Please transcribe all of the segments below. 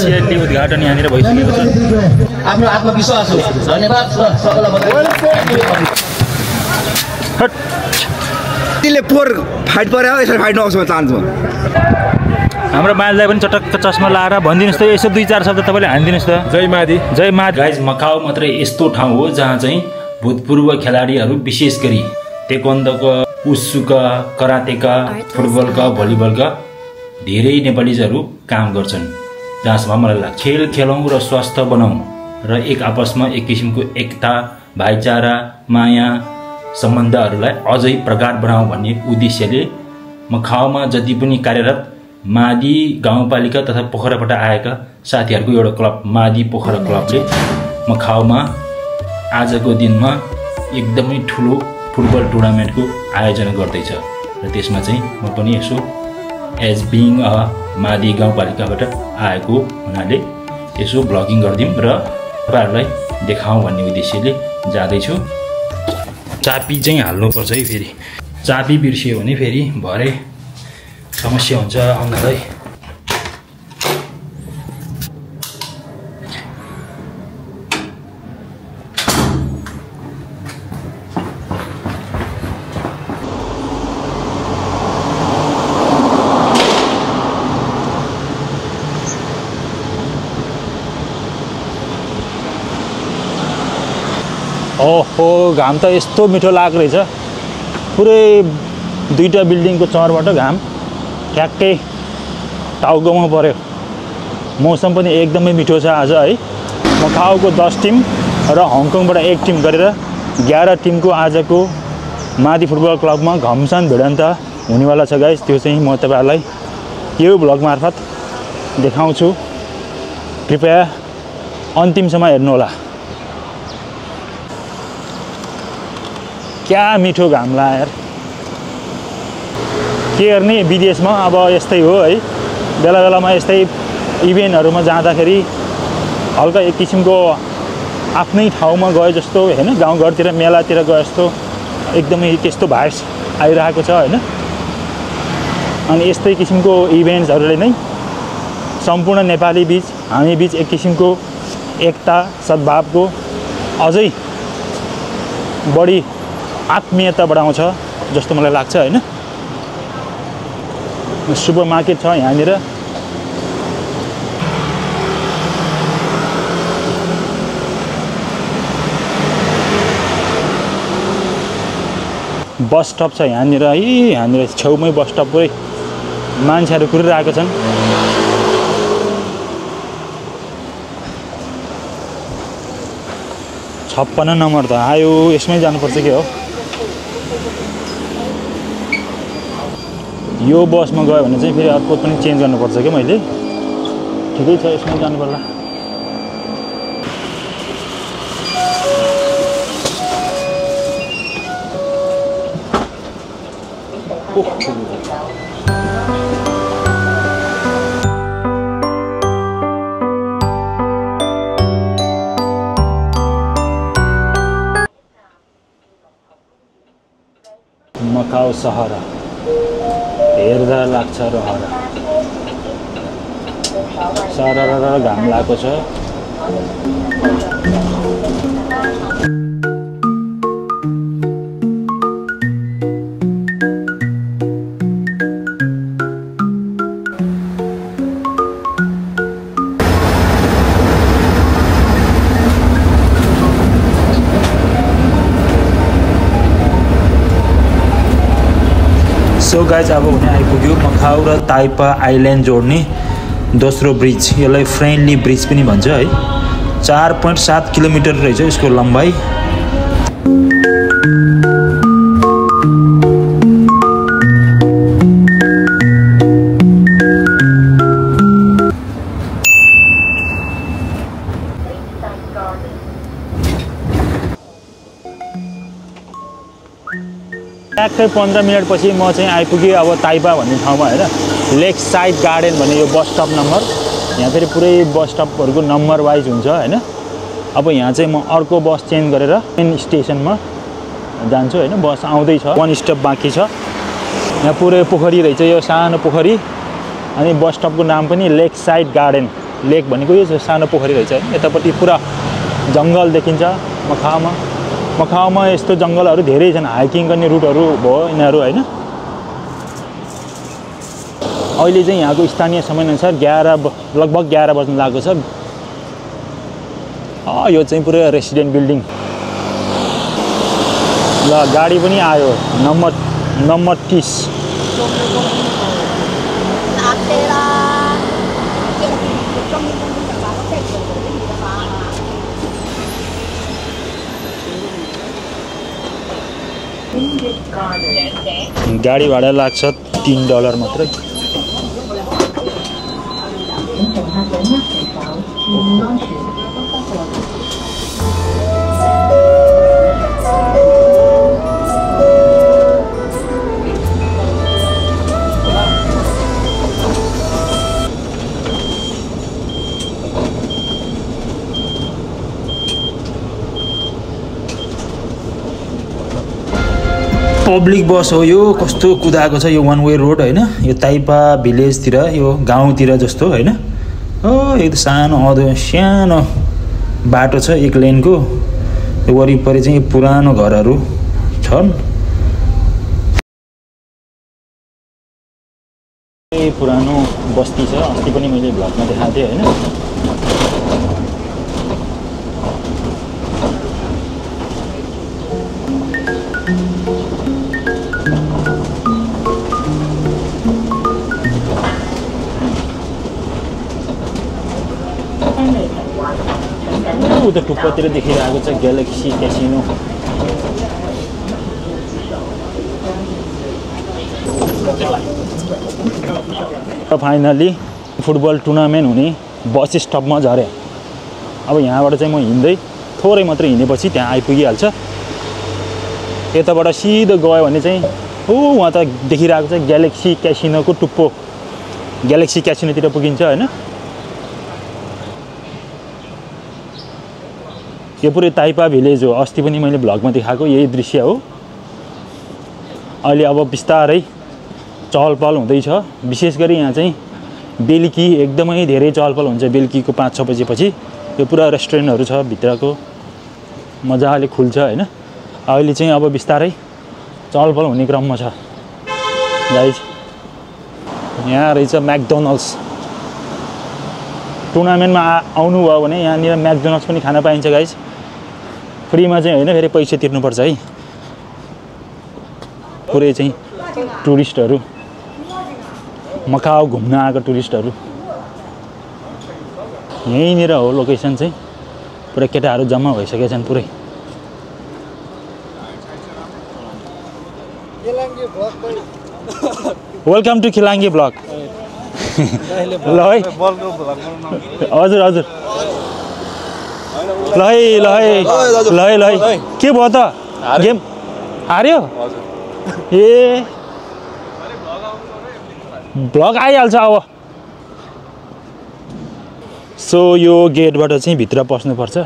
Officially उद्घाटन यहाँनिर भइसकेको छ। आफ्नो आत्मविश्वास हो। धन्यवाद सबैले पोर फाइट पर्यो यसरी फाइट नहोस् म चाहन्छु। हाम्रो माललाई पनि चटक्क चस्मा लाएर भनिदिनुहोस् त यसो 2-4 शब्द तपाईँले हानिदिनुहोस् त। जय मादी। जय मादी। गाइज मकाउ मात्रै यस्तो ठाउँ हो जहाँ चाहिँ भूतपूर्व खेलाडीहरू विशेष गरी टेक्वान्डोका, उशुका, करातेका, फुटबलका, भलिबलका धेरै नेपालीहरू काम गर्छन्। जहाँसम्म मलाई लाग्छ खेल खेलौँ र स्वास्थ्य बनाऊँ र एक आपसमा एक किसिमको एकता, भाइचारा, माया सम्बन्धहरूलाई अझै प्रगाढ बनाऊँ भन्ने उद्देश्यले मकाउमा जति पनि कार्यरत मादी गाउँपालिका तथा पोखराबाट आएका साथीहरूको एउटा क्लब मादी पोखरा क्लबले मकाउमा आजको दिनमा एकदमै ठुलो फुटबल टुर्नामेन्टको आयोजना गर्दैछ र त्यसमा चाहिँ म पनि यसो एज बिङ अ मादी गाउँपालिकाबाट आएको हुनाले यसो भ्लगिङ गरिदिउँ र तपाईँहरूलाई देखाउँ भन्ने उद्देश्यले जाँदैछु। चाबी चाहिँ हाल्नुपर्छ है, फेरि चाबी बिर्सियो भने फेरि भरे समस्या हुन्छ आउनलाई। ओहो घाम त यस्तो मिठो लाग्दो रहेछ। पुरै 2टा बिल्डिङको चरबाट घाम ठ्याक्कै टाउकोमा पर्यो। मौसम पनि एकदमै मिठो छ आज है। मकाउको 10 टिम र हङकङबाट 1 टिम गरेर 11 टिमको आजको मादी फुटबल क्लबमा घमसान भिडन्त हुनेवाला छ गाइस। त्यो चाहिँ म तपाईँहरूलाई यो भ्लग मार्फत देखाउँछु। कृपया अन्तिमसम्म हेर्नुहोला। क्या मिठो घाम ला यार। के गर्ने विदेशमा अब यस्तै हो है। बेला बेलामा यस्तै इभेन्टहरूमा जाँदाखेरि हल्का एक किसिमको आफ्नै ठाउँमा गए जस्तो हैन, गाउँघरतिर मेलातिर गए जस्तो एकदमै त्यस्तो भाइब्स आइरहेको छ हैन। अनि यस्तै किसिमको इभेन्ट्सहरूले नै सम्पूर्ण नेपाली बीच हामी बीच एक किसिमको एकता सद्भावको अझै बढी आत्मीयता बढाउँछ जस्तो मलाई लाग्छ हैन। सुपर मार्केट छ यहाँनिर। बस स्टप छ यहाँनिर है। यहाँनिर छेउमै बस स्टप पुरै मान्छेहरू कुरिरहेका छन्। छप्पन्न नम्बर त आयो, यसमै जानुपर्छ के हो। यो बसमा गयो भने चाहिँ फेरि अर्को पनि चेन्ज गर्नुपर्छ क्या मैले। ठिकै छ, यसमै जानु पर्ला। मकाउ सहर हेर्दा लाग्छ रहर। सरर घाम लागेको छ। सो गाइज अब हुने आइपुग्यो मकाउ र ताइपा आइल्यान्ड जोड्ने दोस्रो ब्रिज। यसलाई फ्रेन्डली ब्रिज पनि भन्छ है। 4.7 किलोमिटर रहेछ यसको लम्बाइ। ट्याक्कै 15 मिनटपछि म चाहिँ आइपुगेँ अब ताइपा भन्ने ठाउँमा हैन। लेक साइड गार्डन भन्ने यो बस स्टप नम्बर। यहाँ फेरि पुरै बस स्टपहरूको नम्बर वाइज हुन्छ हैन। अब यहाँ चाहिँ म अर्को बस चेन्ज गरेर मेन स्टेसनमा जान्छु हैन। बस आउँदैछ, 1 स्टप बाँकी छ। यहाँ पुरै पोखरी रहेछ, यो सानो पोखरी। अनि बस स्टपको नाम पनि लेक साइड गार्डन लेक भनेको यो सानो पोखरी रहेछ हैन यतापट्टि पुरा जंगल देखिन्छ मखाउमा यस्तो जंगलहरु धेरै छन् हाइकिङ गर्ने रुटहरु भयो यिनीहरु हैन अहिले चाहिँ यहाँको स्थानीय समयअनुसार 11 लगभग 11 बज्न लागेको छ यो चाहिँ पुरै रेसिडेन्ट बिल्डिङ ल गाडी पनि आयो नम्बर 30 गाडी भाडा लाग्छ $3 मात्रै पब्लिक बस हो यो कस्तो कुदाएको छ यो वन वे रोड हैन यो ताइपा भिलेज तिर यो गाउँतिर जस्तो हैन एक सानो बाटो छ एक लेनको यो वरिपरि चाहिँ पुरानो घरहरु छन् पुरानो बस्ती छ अस्ति पनि मैले भ्लगमा देखाएको थिएँ हैन उता टुप्पातिर देखिरहेको छ galaxy casino finally football tournament हुने बस स्टपमा झरे अब यहाँबाट चाहिँ म हिँड्दै थोरै मात्र हिँडेपछि त्यहाँ आइपुगिहाल्छ यताबाट सिधो गयो भने चाहिँ वहाँ त देखिरहेको छ ग्यालेक्सी क्यासिनोको टुप्पो ग्यालेक्सी क्यासिनोतिर पुगिन्छ हैन यो पुरै ताइपा भिलेज हो अस्ति पनि मैले भ्लगमा देखाएको यही दृश्य हो अहिले अब बिस्तारै चहलपहल हुँदैछ विशेष गरी यहाँ चाहिँ बेलुकी एकदमै धेरै चहलपहल हुन्छ बेलुकीको 5-6 बजेपछि यो पुरा रेस्टुरेन्टहरु छ भित्रको मजाले खुल्छ हैन अहिले चाहिँ अब बिस्तारै चहलपहल हुने क्रममा छ गाइज यहाँ रहेछ म्याकडोनल्ड्स टुर्नामेन्टमा आउनु भयो भने यहाँनिर म्याकडोनल्ड्स पनि खान पाइन्छ गाइज फ्रीमा चाहिँ हैन फेरि पैसा तिर्नुपर्छ है पुरै चाहिँ टुरिस्टहरु मकाउ घुम्न आएको टुरिस्टहरु यहीँनिर हो लोकेसन चाहिँ पुरै केटाहरु जम्मा भइसकेका छन् पुरै वेलकम टु खिलाङ्गे ब्लग ल है हजुर हजुर ल है के भयो त गेम हार्यो ए ब्लग आइहाल्छ अब सो यो गेटबाट चाहिँ भित्र पस्नु पर्छ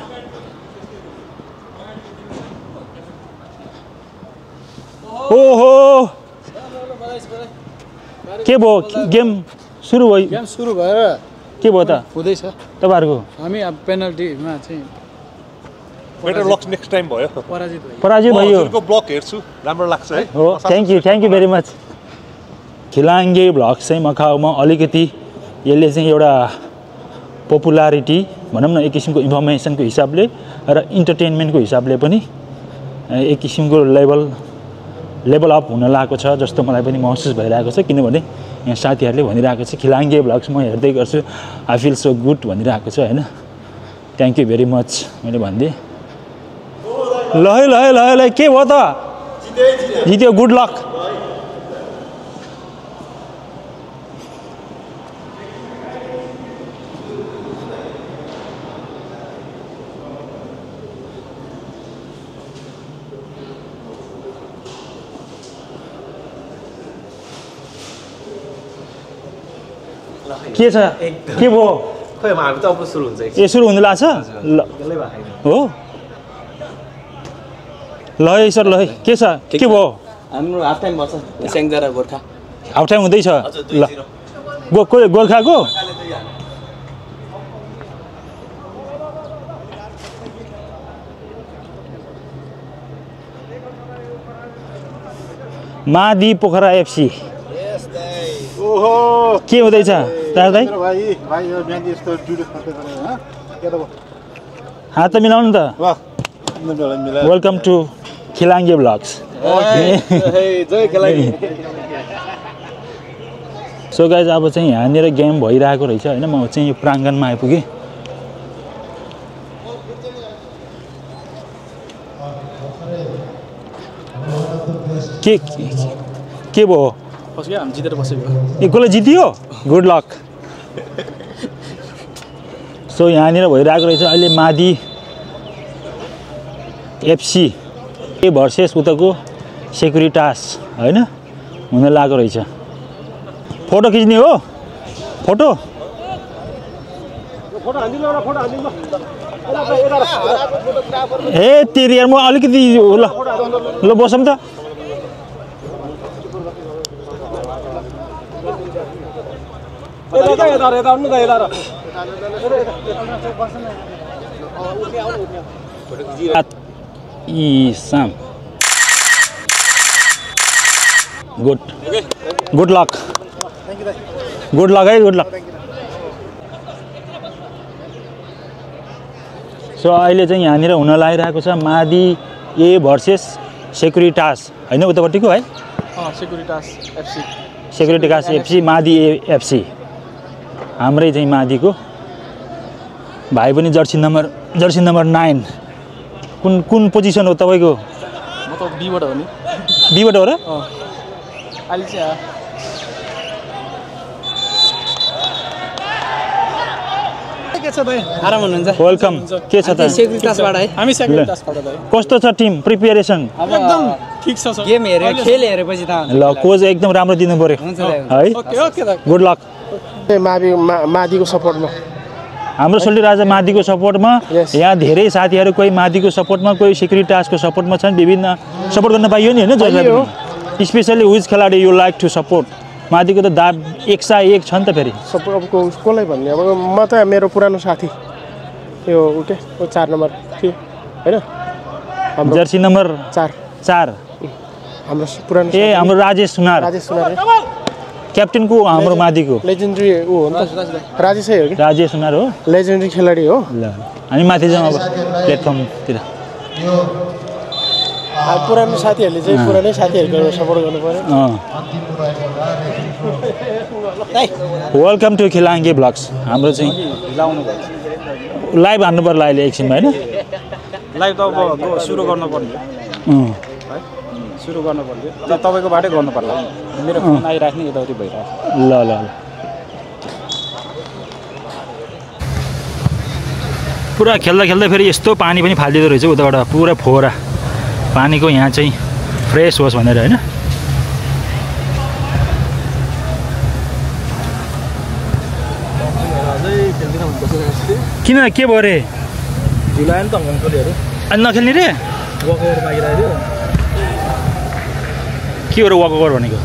ओहो के भयो गेम सुरु भयो के भयो त हुँदैछ तपाईहरुको हामी अब पेनल्टीमा चाहिँ बेटर लक नेक्स्ट टाइम भयो पराजित भयो हजुरको ब्लग हेर्छु राम्रो लाग्छ है हो thank you very much Khilange blog चाहिँ मकाउमा अलिकति यसले चाहिँ एउटा पपुलारिटी भनौं न एक किसिमको इन्फर्मेसनको हिसाबले र इन्टरटेनमेन्टको हिसाबले पनि एक किसिमको लेभल अप हुन लागेको छ जस्तो मलाई पनि महसुस भइरहेको छ किनभने यहाँ साथीहरुले भनिरहेको छ खिलाङ्गे ब्लग्स म हेर्दै गर्छु आई फिल सो गुड भनिरहेको छ हैन थ्यांक यू भेरी मच मैले भन्दै ल के भयो त जित्यो गुड लक के छ के भयो खै हाम्रो त अब सुरु हुन्छ ए सुरु हुन लाग्छ ल हो ल है सर ल है के छ के भयो हाम्रो हाफ टाइम भन्छ स्याङजारा गोर्खा हाफ टाइम हुँदैछ ल गोर्खाको मादी पोखरा एफसी के हुँदैछ दाइ हात त मिलाउनु त welcome to Khilange blogs so guys अब चाहिँ यहाँनिर गेम भइरहेको रहेछ होइन म चाहिँ यो प्राङ्गणमा आइपुगेँ के भयो हामी जितेर बसेको एक गोल जितियो गुड लक सो यहाँनिर भइरहेको रहेछ अहिले मादी एफसी भर्सेस उताको सेक्युरिटास होइन हुन लागेको रहेछ फोटो खिच्ने हो फोटो ए तेरि यार म अलिकति ल बसौँ त Sam. Good luck. Good luck, hey, good luck. So अहिले चाहिँ यहाँनिर हुन लागिरहेको छ मादी ए भर्सेस सेक्युरिटास होइन उतापट्टिको है सेक्युरिटास एफसी मादी ए एफसी हाम्रै चाहिँ मादीको भाइ पनि जर्सी नम्बर 9 कुन पोजिसन हो तपाईको म त बीबाट हो नि बीबाट हो र अहिले चाहिँ के छ भाइ आराम हुनुहुन्छ वेलकम के छ त सेक्युरिटासबाट है हामी सेक्युरिटासबाट भाइ कस्तो छ टिम प्रिपरेसन एकदम ठीक छ सर गेम हेरे खेल हेरेपछि त ल कोच एकदम राम्रो दिनु पर्यो है ओके गुड लक मादीको सपोर्टमा हाम्रो सोल्टी राजा मादीको सपोर्टमा यहाँ धेरै साथीहरू कोही मादीको सपोर्टमा कोही सेक्युरिटासको सपोर्टमा छन् विभिन्न सपोर्ट गर्न पाइयो नि हैन जसलाई स्पेशली हुज खेलाडी यु लाइक टु सपोर्ट मादीको त दाब 101 छ नि त फेरि सपोर्ट कसलाई भन्ने अब म त मेरो पुरानो साथी यो उके 4 नम्बर थियो हैन हाम्रो जर्सी नम्बर 4 हाम्रो पुरानो हाम्रो राजेश सुनार क्याप्टेन को हाम्रो मादीको लेजेन्डरी उ हो नि त राजेश हो कि राजेश सुनार हो लेजेन्डरी खेलाडी हो ल हामी माथि जाउँ अब प्लेटफर्मतिर पुरानो साथीहरुले चाहिँ पुरानै साथीहरुको सपोर्ट गर्नु पर्यो वेलकम टु खिलाङ्गे ब्लग्स हाम्रो चाहिँ लाइभ हान्नु पर्ला अहिले एकछिनमा हैन लाइभ त अब सुरु गर्नु पर्यो सुरु गर्नु पर्यो त तपाईको बाटै गर्नु पर्ला मेरो फोन आइराख्ने यताउति भइराछ ल ल पुरा खेल्दा फेरि यस्तो पानी पनि फालिदिँदो रहेछ उताबाट पुरा फोहरा पानीको यहाँ चाहिँ फ्रेस होस् भनेर हैन किन के भयो रे जुलायो नि त हङकङकोलीहरु अनि नखेल्ने रे वकओभर मागिरायो के हो र वकओभर भनेको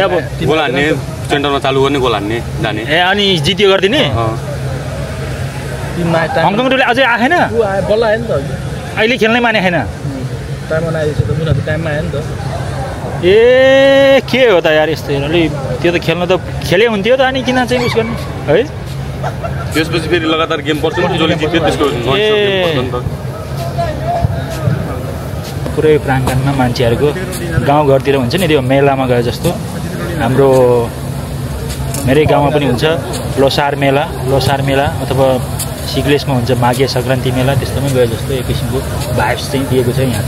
अब गोल हान्ने सेन्टरमा चालु गर्ने गोल हान्ने जाने ए अनि जितियो गर्दिने हङकङ टोली अझै आएन बल्ल आयो नि त अहिले खेल्नै माने छैन टाइममा आएछ त मुना त टाइममा आयो नि त ए के हो त यार यस्तो अलि त्यो त खेल्न त खेले हुन्थ्यो त अनि किन चाहिँ उस गर्ने है त्यसपछि फेरि लगातार गेम पर्छ नि जसले जित्यो त्यसको पुरै प्राङ्गणमा मान्छेहरूको गाउँघरतिर हुन्छ नि त्यो मेलामा गए जस्तो हाम्रो मेरै गाउँमा पनि हुन्छ लोसार मेला अथवा सिग्लेसमा हुन्छ माघे सङ्क्रान्ति मेला त्यस्तोमै गए जस्तो एक किसिमको भाइब्स चाहिँ दिएको छ यहाँ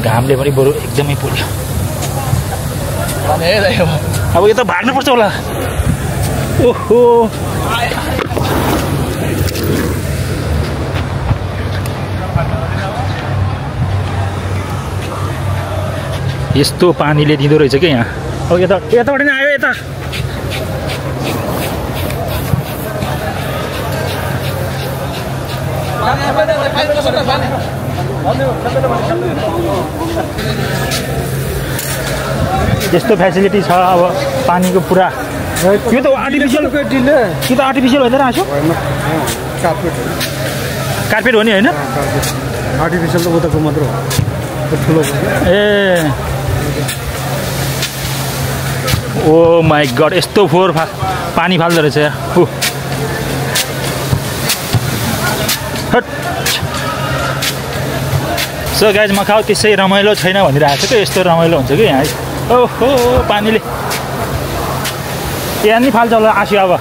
घामले पनि बरु एकदमै पुग्यो अब यो त भाग्नुपर्छ होला ओहो यस्तो पानीले दिँदो रहेछ क्या यहाँ अब यताबाट नै आयो यता यस्तो फेसिलिटी छ अब पानीको पुरा यो त आर्टिफिसियल होइन आँसु कार्पेट हो नि होइन आर्टिफिसियल त उताको मात्र हो ठुलो ए ओ माई गड यस्तो फोहोर पानी फाल्दो रहेछ यार सो गाइज मकाउ त्यसै रमाइलो छैन भनिरहेको छ कि यस्तो रमाइलो हुन्छ कि यहाँ ओहो पानीले यहाँ नि फाल्छ होला आसियो अब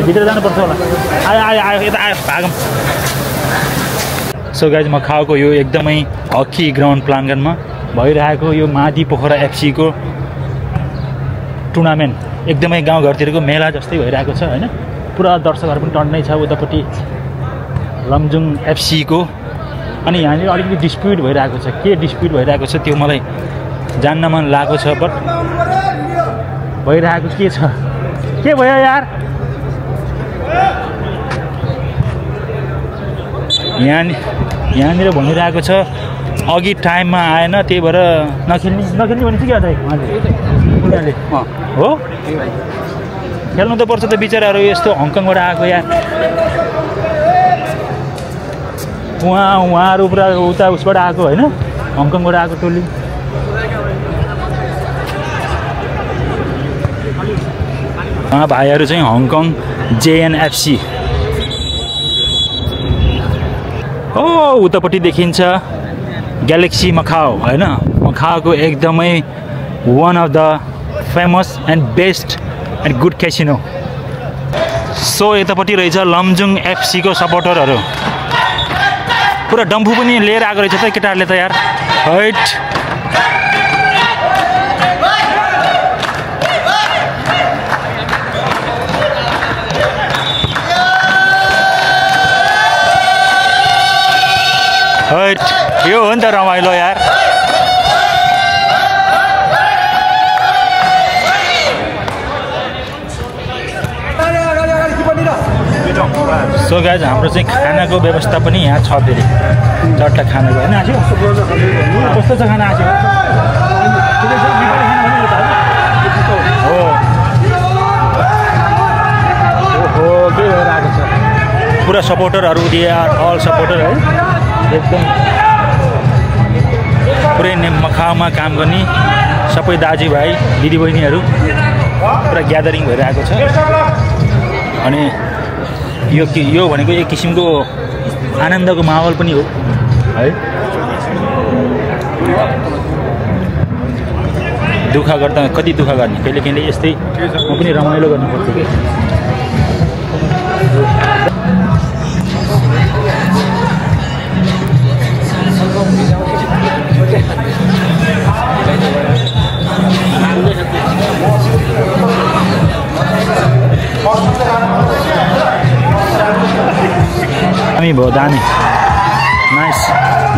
भित्र जानुपर्छ होला आयो आयो आयो यता आयो भागम सो गाइज मकाउको यो एकदमै हकी ग्राउन्ड प्राङ्गणमा भइरहेको यो मादी पोखरा एफसीको टुर्नामेन्ट एकदमै गाउँघरतिरको मेला जस्तै भइरहेको छ होइन पुरा दर्शकहरू पनि टन्नै छ उतापट्टि लमजुङ एफसीको अनि यहाँनिर अलिकति डिस्प्युट भइरहेको छ के डिस्प्युट भइरहेको छ त्यो मलाई जान्न मन लागेको छ बट भइरहेको के छ के भयो यार यहाँनिर भनिरहेको छ अघि टाइममा आएन त्यही भएर नखेल्ने भनेपछि के अझै उनीहरूले हो खेल्नु त पर्छ त बिचराहरू यस्तो हङकङबाट आएको यार उहाँहरू पुरा उता उसबाट आएको होइन हङकङबाट आएको टोली उहाँ भाइहरू चाहिँ हङकङ जेएनएफसी हो उतापट्टि देखिन्छ ग्यालेक्सी मकाउ होइन मकाउको एकदमै one of the famous and best and good casino so यतापट्टि रहेछ लमजुङ एफसीको सपोर्टरहरू पुरा डम्फु पनि लिएर आएको रहेछ त केटाहरूले त यार हैट हैट यो हो नि त रमाइलो यार सो गाइज हाम्रो चाहिँ खानाको व्यवस्था पनि यहाँ छ फेरि चट्टा खानाको होइन आयो कस्तो छ खाना आयो हो ओहो के भएर आएको छ पुरा सपोर्टरहरू अल सपोर्टर है एकदम पुरै मकाउमा काम गर्ने सबै दाजुभाइ दिदीबहिनीहरू पुरा ग्यादरिङ भइरहेको छ अनि यो भनेको एक किसिमको आनन्दको माहौल पनि हो है दुःख गर्दा कति दुःख गर्ने कहिले कहिले यस्तै म पनि रमाइलो गर्नुपर्छ कि हामी भयो दामी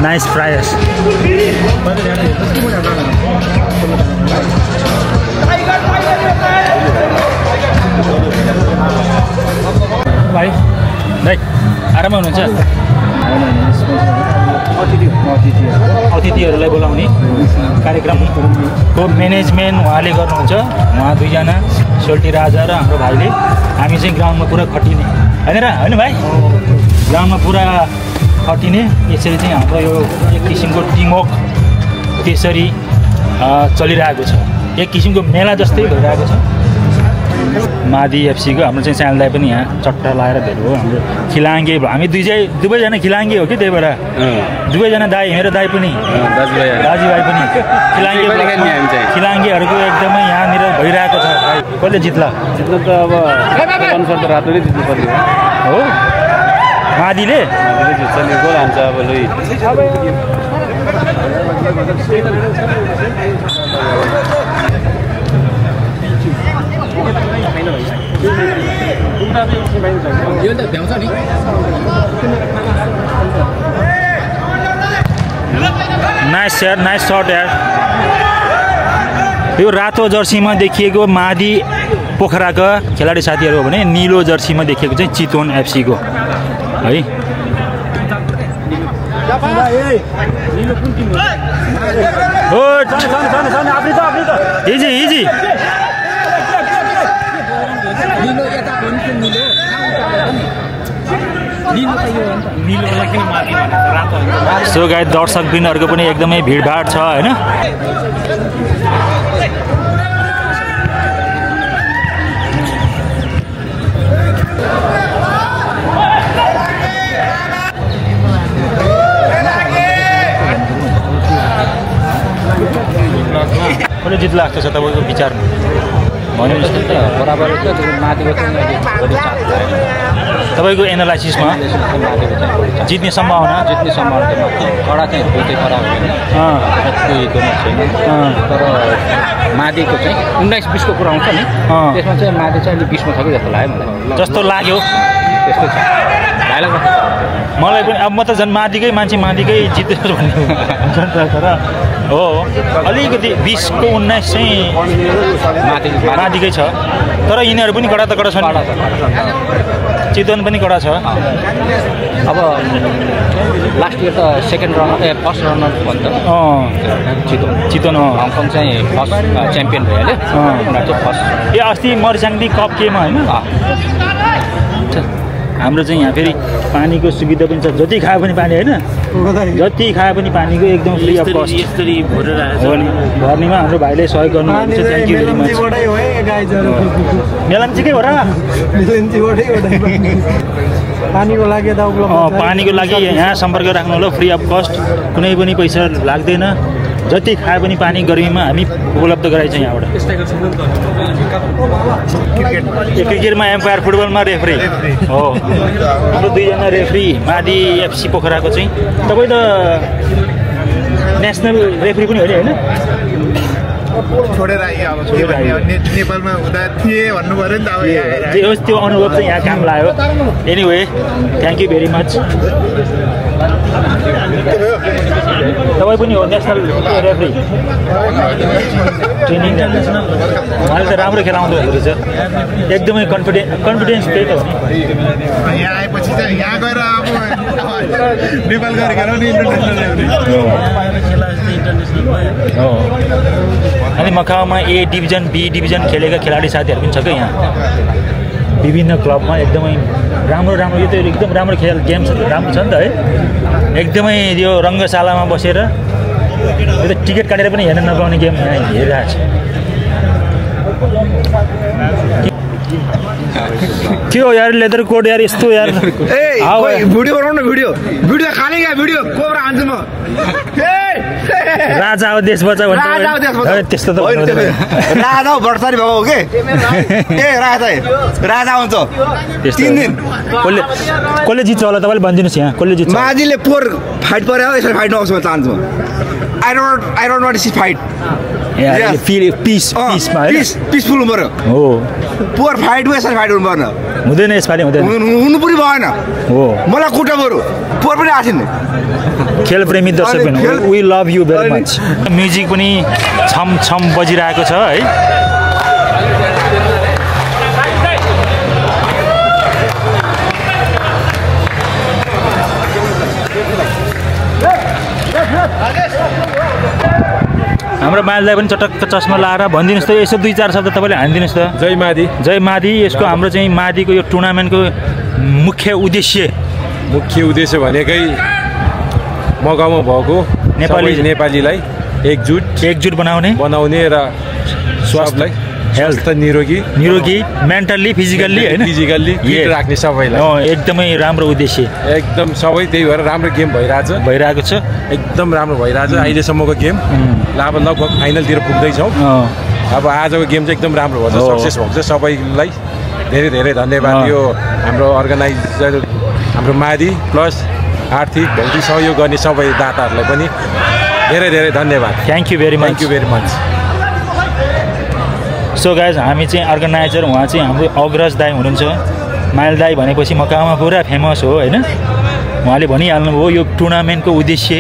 नाइस फ्राइस भाइ दाइ आरामै हुनुहुन्छ अतिथिहरूलाई बोलाउने कार्यक्रमको म्यानेजमेन्ट उहाँले गर्नुहुन्छ उहाँ दुईजना सोल्टी राजा र हाम्रो भाइले हामी चाहिँ ग्राउन्डमा पुरा खटिने होइन भाइ ग्राउन्डमा पुरा खटिने यसरी चाहिँ हाम्रो यो एक किसिमको टिमवर्क त्यसरी चलिरहेको छ एक किसिमको मेला जस्तै भइरहेको छ मादी एफसीको हाम्रो चाहिँ सानदाई पनि यहाँ चट्टा लाएर भेट हो हाम्रो खिलाङ्गे हामी दुवैजना खिलाङ्गे हो कि त्यही भएर दुवैजना दाई मेरो दाई पनि दाजुभाइ पनि खिलाङ्गेहरूको एकदमै यहाँनिर भइरहेको छ भाइ कसले जित्ला जित्नु त अब अनुसार त रातो नै जित्नु पर्यो हो मादीले जित्छ नि गोल हान्छ अब लु यो त भ्याउँछ नि नाइस यार नाइस शट यार यो रातो जर्सीमा देखिएको मादी पोखराका खेलाडी साथीहरू हो भने निलो जर्सीमा देखिएको चाहिँ चितवन एफसीको है इजी सो गाइस दर्शकबिनहरूको पनि एकदमै भिडभाड छ हैन कसले जित लाग्छ छ तपाईँको विचारमा भनेपछि त बराबर छ त्यो माथिको तपाईँको एनालाइसिसमा जित्ने सम्भावना कडा चाहिँ दुईटै कडा होइन कोही दोनो छैन तर माथिको चाहिँ 19-20को कुरा आउँछ नि त्यसमा चाहिँ माथि चाहिँ अलिक 20मा छ कि जस्तो लाग्यो मलाई जस्तो लाग्यो त्यस्तो छ मलाई पनि अब म त झन् माथिकै मान्छे माथिकै जित्दैछ भन्ने तर हो अलिकति 20को 19 चाहिँ माथिकै छ तर यिनीहरू पनि कडा त कडा छन् चितवन पनि कडा छ अब लास्ट इयर त सेकेन्ड रनर फर्स्ट रनर भन्छ चितवन हङकङ चाहिँ फर्स्ट च्याम्पियन भइहाल्यो उनीहरू चाहिँ फर्स्ट ए अस्ति मर्स्याङ्दी कप केमा होइन हाम्रो चाहिँ यहाँ फेरि पानीको सुविधा पनि छ जति खाए पनि पानी होइन जति खाए पनि पानीको एकदम फ्री अफ कस्ट भर्नीमा हाम्रो भाइले सहयोग गर्नुहुन्छ थ्याङ्क यू भेरी मच मेलम्चीकै हो र पानीको लागि यहाँ सम्पर्क राख्नु होला फ्री अफ कस्ट कुनै पनि पैसा लाग्दैन जति खाए पनि पानी गर्मीमा हामी उपलब्ध गराइन्छ यहाँबाट क्रिकेटमा एम्पायर फुटबलमा रेफ्री हो हाम्रो दुईजना रेफ्री मादी एफसी पोखराको चाहिँ तपाईँ त नेसनल रेफ्री पनि होइन होइन छोडेर नेपालमा हुँदा थिए भन्नु पर्यो नि त अब त्यो अनुभव चाहिँ यहाँ काम लाग्यो anyway thank you very much तपाईँ पनि हो नेसनल रेफ्री ट्रेनिङ उहाँले त राम्रो खेलाउँदो रहेछ एकदमै कन्फिडेन्स त्यही त हो नि यहाँ आएपछि चाहिँ यहाँ गएर अब नेपाल गएर खेलाउने हो अनि मकाउमा ए डिभिजन बी डिभिजन खेलेका खेलाडी साथीहरू पनि छ क्या यहाँ विभिन्न क्लबमा एकदमै राम्रो यो त एकदम राम्रो गेम्स राम्रो छ नि त है एकदमै यो रङ्गशालामा बसेर यो त टिकट काटेर पनि हेर्न नपाउने गेम यहाँ हेरिरहेको छ के हो यार लेदर कोट यार यस्तो यार भिडियो बनाउनु भिडियो खाने क्या भिडियो कोब्रा हान्छु म राजा हो देश बचा भन्छ त्यस्तो त राजा हो भट्टारी भएको हो के ए राजा हुन्छ 3 दिन कसले जित्छ होला तपाईँले भनिदिनुहोस् यहाँ कसले जित्छ माझीले पोर फाइट पर्यो यसरी फाइट नहोस् म चाहन्छु I don't want to see fight. Yeah, feel peaceful पर्यो हो पोर फाइट हो यसरी फाइट हुनु पर्न हुँदैन यसपालि हुनु पनि भएन हो मलाई खुट्टा बरु पोर पनि आछिन खेल प्रेमी दर्शकहरू we love you very much music पनि छम छम बजिरहेको छ है हाम्रो माललाई पनि चटक्क चस्मा लाएर भनिदिनुहोस् त यसो 2-4 शब्द तपाईँले हानिदिनुहोस् त जय मादी यसको हाम्रो चाहिँ मादीको यो टुर्नामेन्टको मुख्य उद्देश्य भनेकै मगाउमा भएको नेपालीलाई एकजुट बनाउने र स्वास्थ्यलाई हेल्थ निरोगी मेन्टल्ली फिजिकल्ली फिट राख्ने सबैलाई एकदमै राम्रो उद्देश्य एकदम सबै त्यही भएर राम्रो गेम भइरहेको छ एकदम राम्रो भइरहेछ अहिलेसम्मको गेम अब लगभग फाइनलतिर पुग्दैछौँ अब आजको गेम चाहिँ एकदम राम्रो भएको छ सक्सेस भएको छ सबैलाई धेरै धेरै धन्यवाद यो हाम्रो अर्गनाइजर हाम्रो मादी प्लस आर्थिक भौतिक सहयोग गर्ने सबै दाताहरूलाई पनि धेरै धेरै धन्यवाद thank you very much so guys हामी चाहिँ अर्गनाइजर उहाँ चाहिँ हाम्रो अग्रज दाई हुनुहुन्छ माइल दाई भनेपछि मकाउमा पुरा फेमस हो होइन उहाँले भनिहाल्नुभयो यो टुर्नामेन्टको उद्देश्य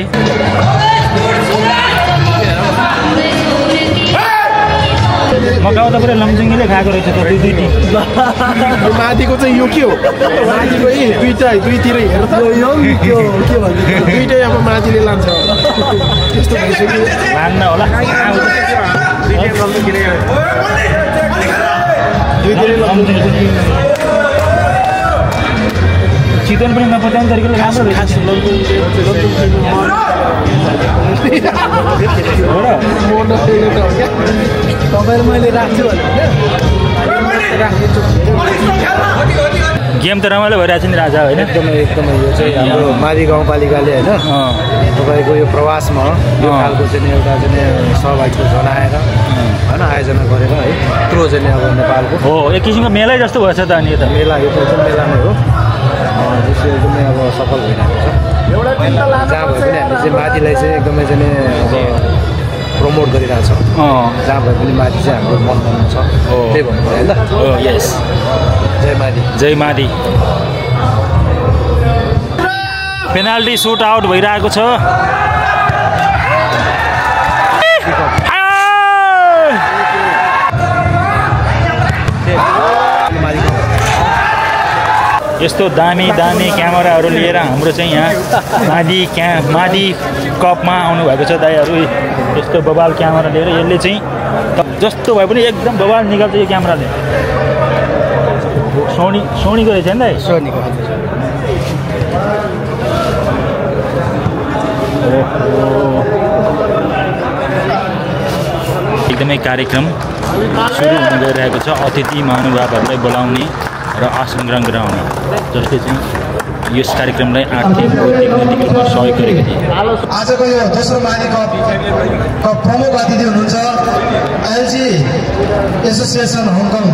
मकाउ त पुरा लमजुङीले खाएको रहेछ त माथिको चाहिँ यो के हो माथिको दुईतिर हेर त दुईटै अब माथिले लान्छ त्यस्तो भइसक्यो लान्न होला चिकन पनि नपत्याउने तरिकाले राम्रो रहेछ तपाईहरु मैले राख्छु गेम त रमाइलो भइरहेछ नि राजा होइन एकदमै यो चाहिँ हाम्रो मादी गाउँपालिकाले होइन तपाईँको यो प्रवासमा यो खालको चाहिँ एउटा चाहिँ सहभागिता जनाएर होइन आयोजना गरेर है यत्रो चाहिँ अब नेपालको हो एक किसिमको मेलै जस्तो भएछ त अनि यो त मेला यो चाहिँ मेला नै हो जसले एकदमै अब सफल भइरहेको छ जहाँ भए पनि हामी चाहिँ माथिलाई चाहिँ एकदमै चाहिँ अब प्रमोट गरिरहेको छ जहाँ भए पनि माथि चाहिँ हाम्रो मन छ त्यही भन्नुभयो होइन यस जय मादी जय मादी पेनाल्टी सुट आउट भइरहेको छ यस्तो दामी क्यामेराहरू लिएर हाम्रो चाहिँ यहाँ मादी कपमा आउनुभएको छ दाइहरू यस्तो बबाल क्यामेरा लिएर यसले चाहिँ जस्तो भए पनि एकदम बबाल निकाल्छ यो क्यामेराले सोनीको रहेछ नि दाइ सोनीको एकदमै कार्यक्रम सुरु हुन गइरहेको छ अतिथि महानुभावहरूलाई बोलाउने र आसन ग्रहण गराउने जसले चाहिँ यस कार्यक्रमलाई आर्थिक बौद्धिक नैतिक रूपमा सहयोग गरेको थिए आजको यो दोस्रो मादी कपको प्रमुख अतिथि हुनुहुन्छ एलजी एसोसिएसन हङकङ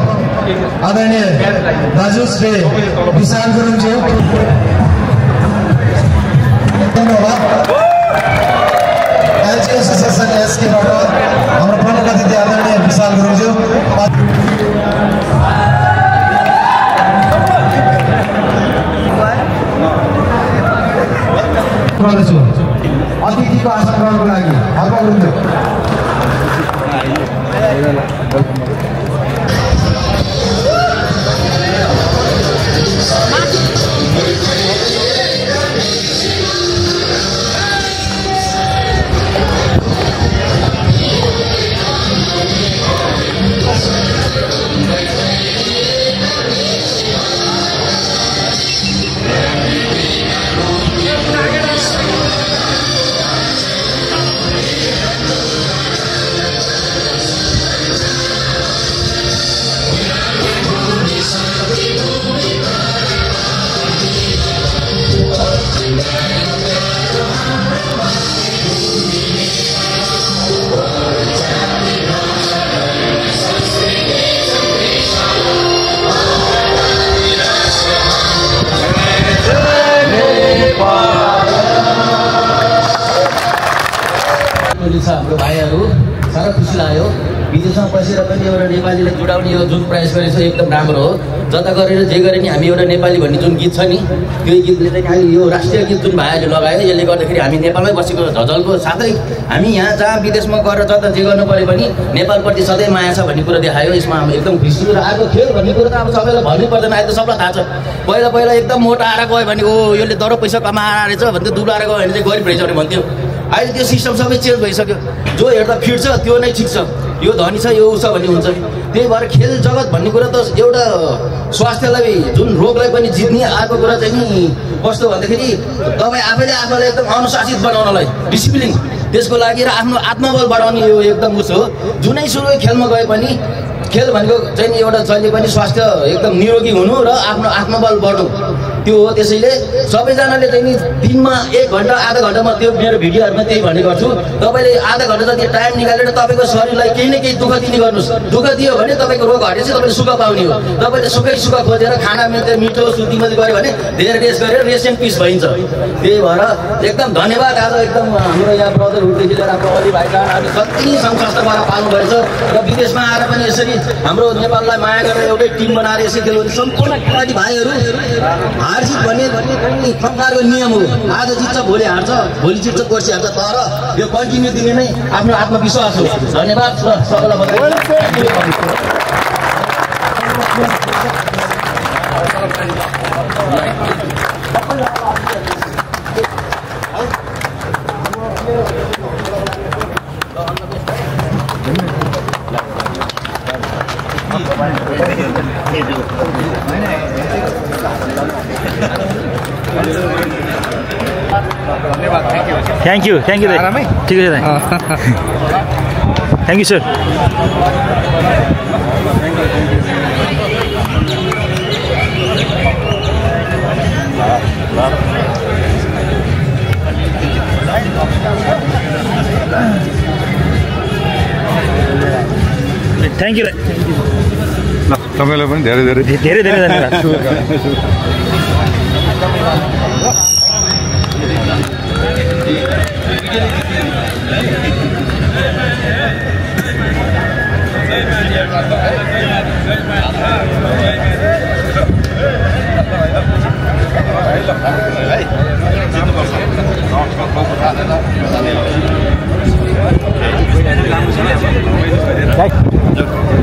आदरणीय दाजु श्री विशाल गुरुङज्यू धन्यवाद एलजी एसोसिएसन एसकेबाट हाम्रो प्रमुख अतिथि आदरणीय विशाल गुरुङज्यू अतिथिको आसन ग्रहणको लागि हर्क गुरुङ हाम्रो भाइहरू साह्रो खुसी लाग्यो विदेशमा बसेर पनि एउटा नेपालीलाई जुडाउने यो जुन प्रयास गरेको छ एकदम राम्रो हो जता गरेर जे गरे नि हामी एउटा नेपाली भन्ने जुन गीत छ नि त्यो गीतले चाहिँ अहिले यो राष्ट्रिय गीत जुन भाइहरूले लगायो यसले गर्दाखेरि हामी नेपालमै बसेको झझलको साथै हामी यहाँ जहाँ विदेशमा गएर जता जे गर्नु पऱ्यो पनि नेपालप्रति सधैँ माया छ भन्ने कुरा देखायो यसमा हामी एकदम खुसी र आएको खेल भन्ने कुरो त अब सबैलाई भन्नै पर्दैन अहिले त सबलाई थाहा छ पहिला एकदम मोटा आएर गयो भने ओ यसले दरो पैसा कमाएर रहेछ भन्थ्यो दुब्लाएर गयो भने चाहिँ गरिब रहेछ भने भन्थ्यो अहिले त्यो सिस्टम सबै चेन्ज भइसक्यो जो हेर्दा फिट छ त्यो नै ठिक छ यो धनी छ यो छ भन्ने हुन्छ त्यही भएर खेल जगत भन्ने कुरा त एउटा स्वास्थ्यलाई जुन रोगलाई पनि जित्ने आएको कुरा चाहिँ नि कस्तो भन्दाखेरि तपाईँ आफैले आफूलाई एकदम अनुशासित बनाउनलाई डिसिप्लिन त्यसको लागि र आफ्नो आत्मबल बढाउने यो एकदम उस हो जुनैसुकै खेलमा गए पनि खेल भनेको चाहिँ नि एउटा जहिले पनि स्वास्थ्य एकदम निरोगी हुनु र आफ्नो आत्मबल बढ्नु त्यो हो त्यसैले सबैजनाले चाहिँ नि दिनमा 1 घन्टा आधा घन्टामा त्यो मेरो भिडियोहरूमा त्यही भन्ने गर्छु तपाईँले आधा घन्टा जति टाइम निकालेर तपाईँको शरीरलाई केही न केही दुःख दिने गर्नुहोस् दुःख दियो भने तपाईँको रोग हटेपछि तपाईँले सुख पाउने हो तपाईँले सुख खोजेर खाना मिठो सुतिमती गऱ्यो भने धेरै रेस्ट गरेर रेस्ट एन्ड पिस भइन्छ त्यही भएर एकदम धन्यवाद आज एकदम हाम्रो यहाँ ब्रदरहुडदेखि लिएर हाम्रो अली भाइजान अनि जति सङ्घ संस्थाबाट पाल्नु भएछ र विदेशमा आएर पनि यसरी हाम्रो नेपाललाई माया गरेर एउटै टिम बनाएर यसरी खेल्नु सम्पूर्ण खेलाडी भाइहरू हारजित भन्ने संसारको नियम हो आज जित्छ भोलि हार्छ भोलि जित्छ पर्सि हार्छ तर यो कन्टिन्यू दिने नै आफ्नो आत्मविश्वास हो धन्यवाद सबैलाई बधाई थ्याङ्क यू दाइ ठिकै छ दाइ thank you sir thank you तपाईँलाई पनि धेरै धेरै धेरै धेरै धन्यवाद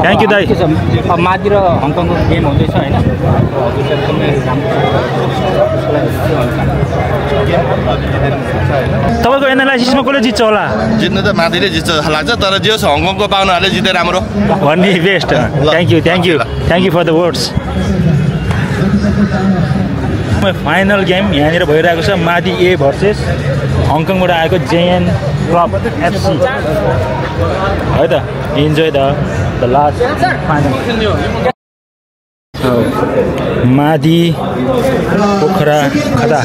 थ्याङ्क यू दाइ अब मादी र हङकङको गेम हुँदैछ होइन एकदमै तपाईँको एनालाइसिसमा कसले जित्छ होला जित्नु त मादीले जित्छ जस्तो लाग्छ तर जे होस् हङकङको पाहुनाहरूले जिते राम्रो भन्ने best thank you for the words final game यहाँनिर भइरहेको छ मादी ए भर्सेस हङकङबाट आएको जेएन क्लब एफसी है त इन्जोय द लास्ट फाइनल मादी पोखरा खदा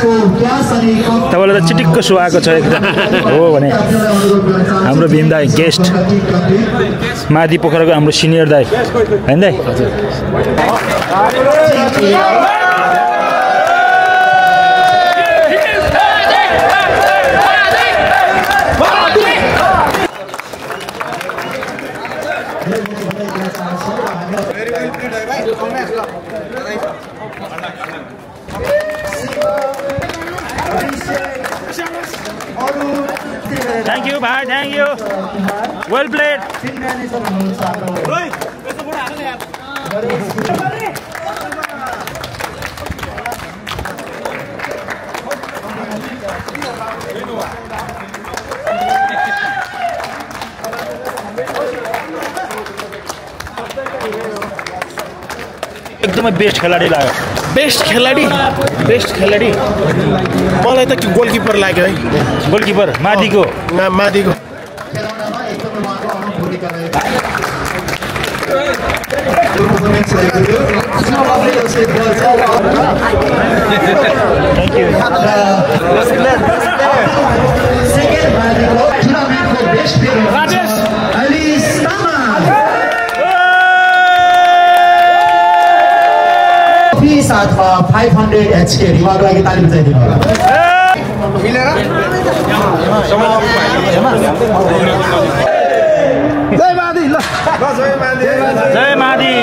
तपाईँलाई त चिटिक्क सुहाएको छ एकदम हो भने हाम्रो भीम दाई गेस्ट मादी पोखराको हाम्रो सिनियर दाई होइन दाई Thank you, bhai. Thank you. Well played. एकदमै बेस्ट खेलाडी लाग्यो बेस्ट खेलाडी मलाई त गोलकिपर लाग्यो है गोलकिपर मादीको साथमा 500 HK रिवार्डको लागि ताली बजाइदिनु होला मिलेर जय मादी